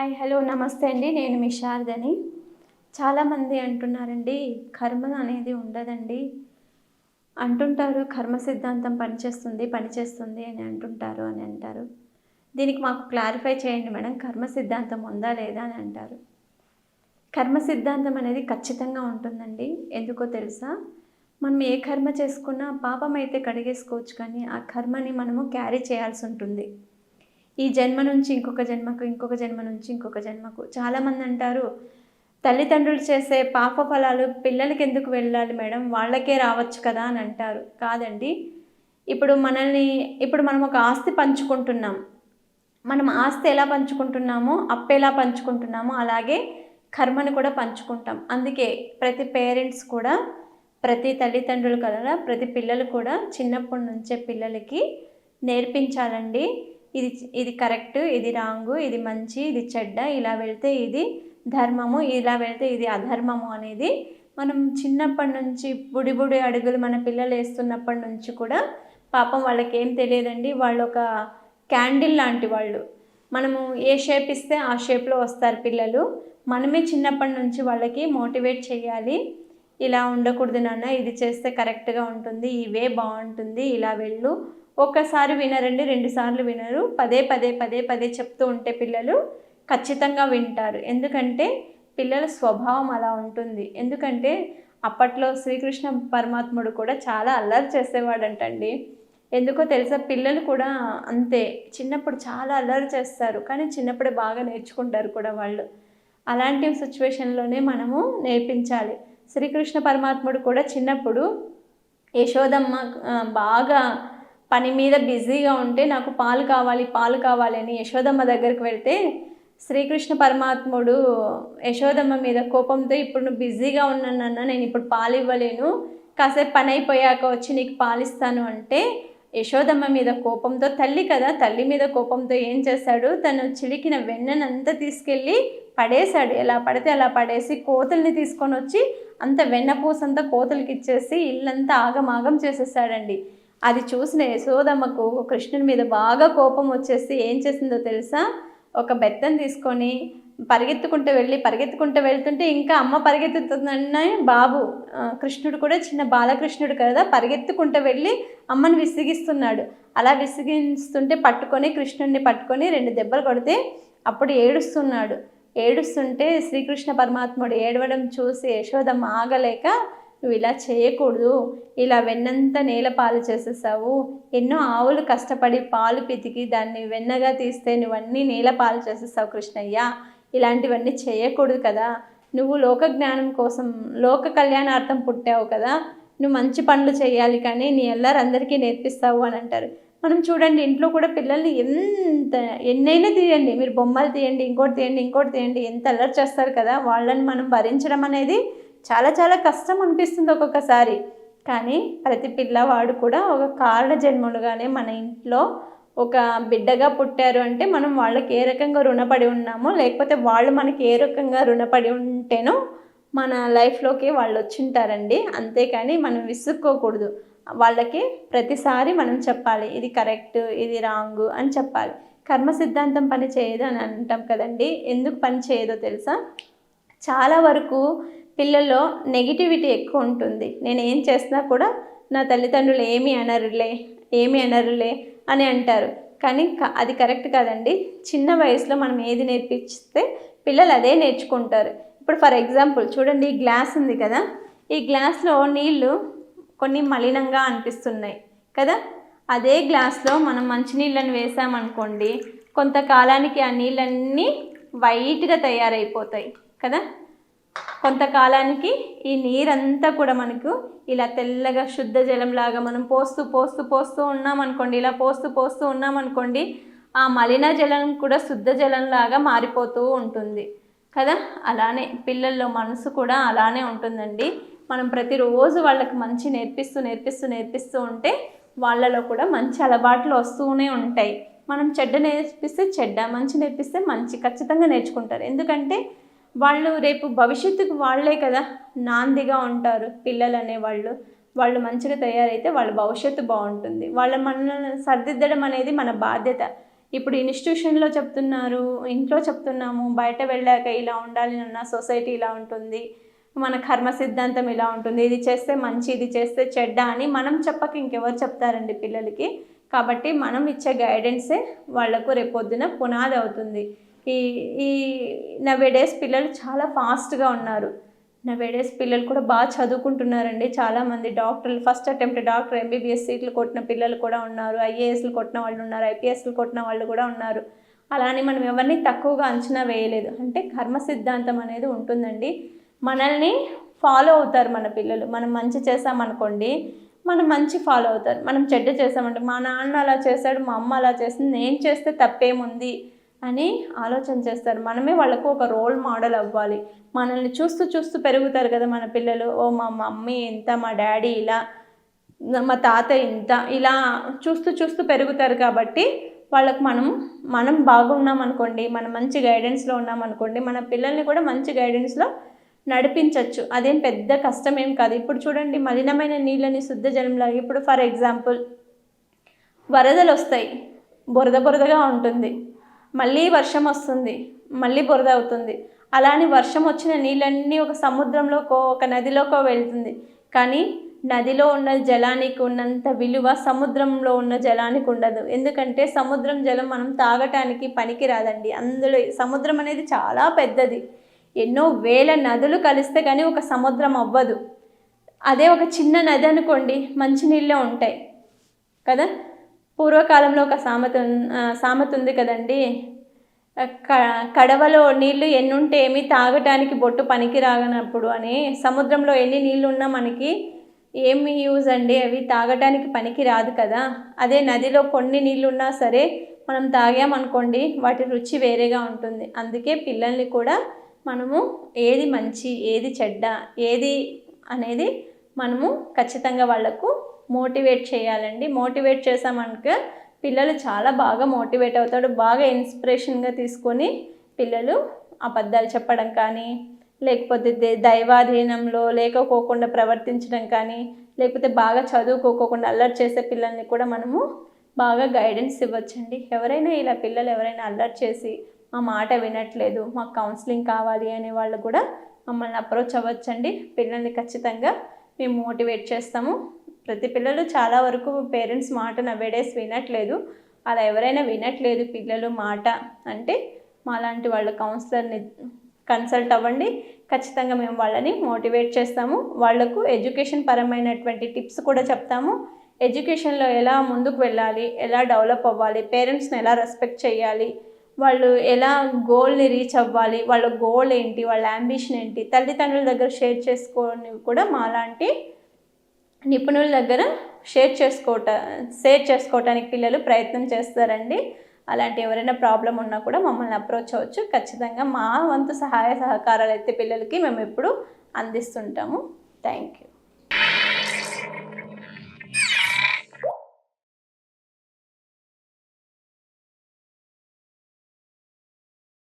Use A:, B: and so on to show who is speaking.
A: Hi hello నమస్తే అండి. నేను మీ శారదని. చాలామంది అంటున్నారండి, కర్మ అనేది ఉండదండి అంటుంటారు. కర్మ సిద్ధాంతం పనిచేస్తుంది అని అంటారు. దీనికి మాకు క్లారిఫై చేయండి మేడం, కర్మ సిద్ధాంతం ఉందా లేదా అని అంటారు. కర్మ సిద్ధాంతం అనేది ఖచ్చితంగా ఉంటుందండి. ఎందుకో తెలుసా? మనం ఏ కర్మ చేసుకున్నా పాపం అయితే కడిగేసుకోవచ్చు, కానీ ఆ కర్మని మనము క్యారీ చేయాల్సి ఉంటుంది. ఈ జన్మ నుంచి ఇంకొక జన్మకు, ఇంకొక జన్మ నుంచి ఇంకొక జన్మకు. చాలామంది అంటారు, తల్లిదండ్రులు చేసే పాప ఫలాలు పిల్లలకి ఎందుకు వెళ్ళాలి మేడం, వాళ్ళకే రావచ్చు కదా అని అంటారు. కాదండి. ఇప్పుడు మనం ఒక ఆస్తి పంచుకుంటున్నాం. మనం ఆస్తి ఎలా పంచుకుంటున్నామో, అప్పు ఎలా పంచుకుంటున్నామో, అలాగే కర్మను కూడా పంచుకుంటాం. అందుకే ప్రతి పేరెంట్స్ కూడా, ప్రతి తల్లిదండ్రులు కదా, ప్రతి పిల్లలు కూడా చిన్నప్పటి నుంచే పిల్లలకి నేర్పించాలండి. ఇది కరెక్ట్, ఇది రాంగు, ఇది మంచి, ఇది చెడ్డ, ఇలా వెళ్తే ఇది ధర్మము, ఇలా వెళ్తే ఇది అధర్మము అనేది మనం చిన్నప్పటి నుంచి బుడి అడుగులు మన పిల్లలు వేస్తున్నప్పటి నుంచి కూడా పాపం వాళ్ళకి ఏం తెలియదండి. వాళ్ళు ఒక క్యాండిల్ లాంటి వాళ్ళు. మనము ఏ షేప్ ఇస్తే ఆ షేప్లో వస్తారు పిల్లలు. మనమే చిన్నప్పటి నుంచి వాళ్ళకి మోటివేట్ చేయాలి. ఇలా ఉండకూడదు నాన్న, ఇది చేస్తే కరెక్ట్గా ఉంటుంది, ఇవే బాగుంటుంది, ఇలా వెళ్ళు. ఒక్కసారి వినరండి, 2 సార్లు వినరు. పదే చెప్తూ ఉంటే పిల్లలు ఖచ్చితంగా వింటారు. ఎందుకంటే పిల్లల స్వభావం అలా ఉంటుంది. ఎందుకంటే అప్పట్లో శ్రీకృష్ణ పరమాత్ముడు కూడా చాలా అల్లరి చేసేవాడంటండి. ఎందుకో తెలుసా? పిల్లలు కూడా అంతే, చిన్నప్పుడు చాలా అల్లరి చేస్తారు, కానీ చిన్నప్పుడే బాగా నేర్చుకుంటారు కూడా వాళ్ళు. అలాంటి సిచ్యువేషన్లోనే మనము నేర్పించాలి. శ్రీకృష్ణ పరమాత్ముడు కూడా చిన్నప్పుడు యశోదమ్మ బాగా పని మీద బిజీగా ఉంటే, నాకు పాలు కావాలి అని యశోదమ్మ దగ్గరికి వెళ్తే, శ్రీకృష్ణ పరమాత్ముడు యశోదమ్మ మీద కోపంతో, ఇప్పుడు నువ్వు బిజీగా ఉన్నానన్నా, నేను ఇప్పుడు పాలు ఇవ్వలేను, కాసేపు పని అయిపోయాక వచ్చి నీకు పాలిస్తాను అంటే, యశోదమ్మ మీద కోపంతో, తల్లి కదా, తల్లి మీద కోపంతో ఏం చేశాడు, తను చిలికిన వెన్ననంతా తీసుకెళ్ళి పడేశాడు. ఎలా పడితే అలా పడేసి కోతుల్ని తీసుకొని వచ్చి అంత వెన్నపూసంతా కోతులకి ఇచ్చేసి ఇల్లంతా ఆగమాగం చేసేసాడండి. అది చూసిన యశోదమ్మకు కృష్ణుని మీద బాగా కోపం వచ్చేసి ఏం చేసిందో తెలుసా? ఒక బెత్తం తీసుకొని పరిగెత్తుకుంటూ వెళ్తుంటే, ఇంకా అమ్మ పరిగెత్తుతుందన్న బాబు, కృష్ణుడు కూడా చిన్న బాలకృష్ణుడు కదా, పరిగెత్తుకుంటూ వెళ్ళి అమ్మని విసిగిస్తున్నాడు. అలా విసిగిస్తుంటే కృష్ణుడిని పట్టుకొని 2 దెబ్బలు కొడితే అప్పుడు ఏడుస్తుంటే శ్రీకృష్ణ పరమాత్ముడు ఏడవడం చూసి యశోదమ్మ ఆగలేక, నువ్వు ఇలా చేయకూడదు, ఇలా వెన్నంతా నేల పాలు చేసేసావు, ఎన్నో ఆవులు కష్టపడి పాలు పితికి దాన్ని వెన్నగా తీస్తే నువ్వన్నీ నేల పాలు చేసేసావు కృష్ణయ్య, ఇలాంటివన్నీ చేయకూడదు కదా, నువ్వు లోక జ్ఞానం కోసం, లోక కళ్యాణార్థం పుట్టావు కదా, నువ్వు మంచి పనులు చేయాలి, కానీ నీ అల్లరి అందరికీ నేర్పిస్తావు అని అంటారు. మనం చూడండి, ఇంట్లో కూడా పిల్లల్ని ఎన్నైనా తీయండి, మీరు బొమ్మలు తీయండి, ఇంకోటి తీయండి, ఎంత అల్లరి చేస్తారు కదా, వాళ్ళని మనం భరించడం అనేది చాలా చాలా కష్టం అనిపిస్తుంది ఒక్కొక్కసారి. కానీ ప్రతి పిల్లవాడు కూడా ఒక కారణ జన్మలుగానే మన ఇంట్లో ఒక బిడ్డగా పుట్టారు అంటే, మనం వాళ్ళకి ఏ రకంగా రుణపడి ఉన్నామో, లేకపోతే వాళ్ళు మనకి ఏ రకంగా రుణపడి ఉంటేనో మన లైఫ్లోకి వాళ్ళు వచ్చింటారండి. అంతేకాని మనం విసుక్కోకూడదు. వాళ్ళకి ప్రతిసారి మనం చెప్పాలి, ఇది కరెక్ట్, ఇది రాంగ్ అని చెప్పాలి. కర్మ సిద్ధాంతం పని చేయదు అని అంటాం కదండి. ఎందుకు పని చేయదో తెలుసా? చాలా వరకు పిల్లల్లో నెగిటివిటీ ఎక్కువ ఉంటుంది. నేను ఏం చేసినా కూడా నా తల్లిదండ్రులు ఏమీ అనరులే అని అంటారు. కానీ అది కరెక్ట్ కాదండి. చిన్న వయసులో మనం ఏది నేర్పిస్తే పిల్లలు అదే నేర్చుకుంటారు. ఇప్పుడు ఫర్ ఎగ్జాంపుల్ చూడండి, ఈ గ్లాస్ ఉంది కదా, ఈ గ్లాస్లో నీళ్ళు కొన్ని మలినంగా అనిపిస్తున్నాయి కదా, అదే గ్లాస్లో మనం మంచినీళ్ళని వేసామనుకోండి, కొంతకాలానికి ఆ నీళ్ళన్నీ వైట్గా తయారైపోతాయి కదా. కొంతకాలానికి ఈ నీరంతా కూడా మనకు ఇలా తెల్లగా శుద్ధ జలంలాగా మనం పోస్తూ ఉన్నామనుకోండి, ఇలా పోస్తూ ఉన్నామనుకోండి, ఆ మలిన జలం కూడా శుద్ధ జలంలాగా మారిపోతూ ఉంటుంది కదా. అలానే పిల్లల్లో మనసు కూడా అలానే ఉంటుందండి. మనం ప్రతిరోజు వాళ్ళకి మంచి నేర్పిస్తూ ఉంటే వాళ్ళలో కూడా మంచి అలవాట్లు వస్తూనే ఉంటాయి. మనం చెడ్డ నేర్పిస్తే చెడ్డ, మంచి నేర్పిస్తే మంచి ఖచ్చితంగా నేర్చుకుంటారు. ఎందుకంటే వాళ్ళు రేపు భవిష్యత్తుకు వాళ్ళే కదా నాందిగా ఉంటారు. పిల్లలు అనేవాళ్ళు వాళ్ళు మంచిగా తయారైతే వాళ్ళ భవిష్యత్తు బాగుంటుంది. మనల్ని సరిదిద్దడం అనేది మన బాధ్యత. ఇప్పుడు ఇన్స్టిట్యూషన్లో చెప్తున్నారు, ఇంట్లో చెప్తున్నాము, బయట వెళ్ళాక ఇలా ఉండాలి నాన్న, సొసైటీ ఇలా ఉంటుంది, మన కర్మ సిద్ధాంతం ఇలా ఉంటుంది, ఇది చేస్తే మంచి, ఇది చేస్తే చెడ్డ అని మనం చెప్పక ఇంకెవరు చెప్తారండి పిల్లలకి. కాబట్టి మనం ఇచ్చే గైడెన్సే వాళ్లకు రేపొద్దున పునాది అవుతుంది. ఈ ఈ నవేడేస్ పిల్లలు చాలా ఫాస్ట్గా ఉన్నారు. నవేడేస్ పిల్లలు కూడా బాగా చదువుకుంటున్నారండి. చాలామంది డాక్టర్లు, ఫస్ట్ అటెంప్ట్ డాక్టర్, ఎంబీబీఎస్ సీట్లు కొట్టిన పిల్లలు కూడా ఉన్నారు, ఐఏఎస్లు కొట్టిన వాళ్ళు ఉన్నారు, ఐపీఎస్లు కొట్టిన వాళ్ళు కూడా ఉన్నారు. అలానే మనం ఎవరిని తక్కువగా అంచనా వేయలేదు. అంటే కర్మ సిద్ధాంతం అనేది ఉంటుందండి. మనల్ని ఫాలో అవుతారు మన పిల్లలు. మనం మంచి చేసామనుకోండి, మనం మంచి ఫాలో అవుతారు. మనం చెడ్డ చేసామంటే మా నాన్న అలా చేశాడు, మా అమ్మ అలా చేసింది, నేను చేస్తే తప్పేముంది అని ఆలోచన చేస్తారు. మనమే వాళ్ళకు ఒక రోల్ మోడల్ అవ్వాలి. మనల్ని చూస్తూ చూస్తూ పెరుగుతారు కదా మన పిల్లలు. ఓ మా మమ్మీ ఇంత, మా డాడీ ఇలా, మా తాత ఇంత, ఇలా చూస్తూ చూస్తూ పెరుగుతారు. కాబట్టి వాళ్ళకు మనం బాగున్నాం అనుకోండి, మనం మంచి గైడెన్స్లో ఉన్నామనుకోండి, మన పిల్లల్ని కూడా మంచి గైడెన్స్లో నడిపించవచ్చు. అదేం పెద్ద కష్టమేం కాదు. ఇప్పుడు చూడండి, మలినమైన నీళ్ళని శుద్ధ జలంలాగా, ఇప్పుడు ఫర్ ఎగ్జాంపుల్ వరదలు వస్తాయి, బురదగా ఉంటుంది, మళ్ళీ వర్షం వస్తుంది, మళ్ళీ బురద అవుతుంది. అలానే వర్షం వచ్చిన నీళ్ళన్నీ ఒక సముద్రంలోకో ఒక నదిలోకో వెళ్తుంది. కానీ నదిలో ఉన్న జలానికి ఉన్నంత విలువ సముద్రంలో ఉన్న జలానికి ఉండదు. ఎందుకంటే సముద్రం జలం మనం తాగటానికి పనికి రాదండి. అందులో సముద్రం అనేది చాలా పెద్దది. ఎన్నో వేల నదులు కలిస్తే కానీ ఒక సముద్రం అవ్వదు. అదే ఒక చిన్న నది అనుకోండి, మంచినీళ్ళే ఉంటాయి కదా. పూర్వకాలంలో ఒక సామెత ఉంది కదండి, కడవలో నీళ్లు ఎన్నుంటే ఏమి, తాగటానికి బొట్టు పనికి రాగనప్పుడు అని. సముద్రంలో ఎన్ని నీళ్ళు ఉన్నా మనకి ఏమి యూజ్ అండి, అవి తాగటానికి పనికి రాదు కదా. అదే నదిలో కొన్ని నీళ్ళు ఉన్నా సరే మనం తాగామనుకోండి, వాటి రుచి వేరేగా ఉంటుంది. అందుకే పిల్లల్ని కూడా మనము ఏది మంచి, ఏది చెడ్డ, ఏది అనేది మనము ఖచ్చితంగా వాళ్లకు మోటివేట్ చేయాలండి. మోటివేట్ చేసామనుక పిల్లలు చాలా బాగా మోటివేట్ అవుతాడు. బాగా ఇన్స్పిరేషన్గా తీసుకొని పిల్లలు అబద్ధాలు చెప్పడం కానీ, లేకపోతే దైవాధీనంలో లేకపోకుండా ప్రవర్తించడం కానీ, లేకపోతే బాగా చదువుకోకుండా అల్లరి చేసే పిల్లల్ని కూడా మనము బాగా గైడెన్స్ ఇవ్వచ్చండి. ఎవరైనా ఇలా పిల్లలు ఎవరైనా అల్లరి చేసి మా మాట వినట్లేదు, మాకు కౌన్సిలింగ్ కావాలి అనే వాళ్ళు కూడా మమ్మల్ని అప్రోచ్ అవ్వచ్చండి. పిల్లల్ని ఖచ్చితంగా మేము మోటివేట్ చేస్తాము. ప్రతి పిల్లలు చాలా వరకు పేరెంట్స్ మాట నవేడేస్ వినట్లేదు. అలా ఎవరైనా వినట్లేదు పిల్లలు మాట అంటే మాలాంటి వాళ్ళ కౌన్సిలర్ని కన్సల్ట్ అవ్వండి. ఖచ్చితంగా మేము వాళ్ళని మోటివేట్ చేస్తాము. వాళ్లకు ఎడ్యుకేషన్ పరమైనటువంటి టిప్స్ కూడా చెప్తాము. ఎడ్యుకేషన్లో ఎలా ముందుకు వెళ్ళాలి, ఎలా డెవలప్ అవ్వాలి, పేరెంట్స్ని ఎలా రెస్పెక్ట్ చేయాలి, వాళ్ళు ఎలా గోల్ని రీచ్ అవ్వాలి, వాళ్ళ గోల్ ఏంటి, వాళ్ళ అంబిషన్ ఏంటి, తల్లిదండ్రుల దగ్గర షేర్ చేసుకొని కూడా మాలాంటి నిపుణుల దగ్గర షేర్ చేసుకోవటానికి పిల్లలు ప్రయత్నం చేస్తారండి. అలాంటి ఎవరైనా ప్రాబ్లం ఉన్నా కూడా మమ్మల్ని అప్రోచ్ అవ్వచ్చు. ఖచ్చితంగా మా వంతు సహాయ సహకారాలు అయితే పిల్లలకి మేము ఎప్పుడు అందిస్తుంటాము. Thank you.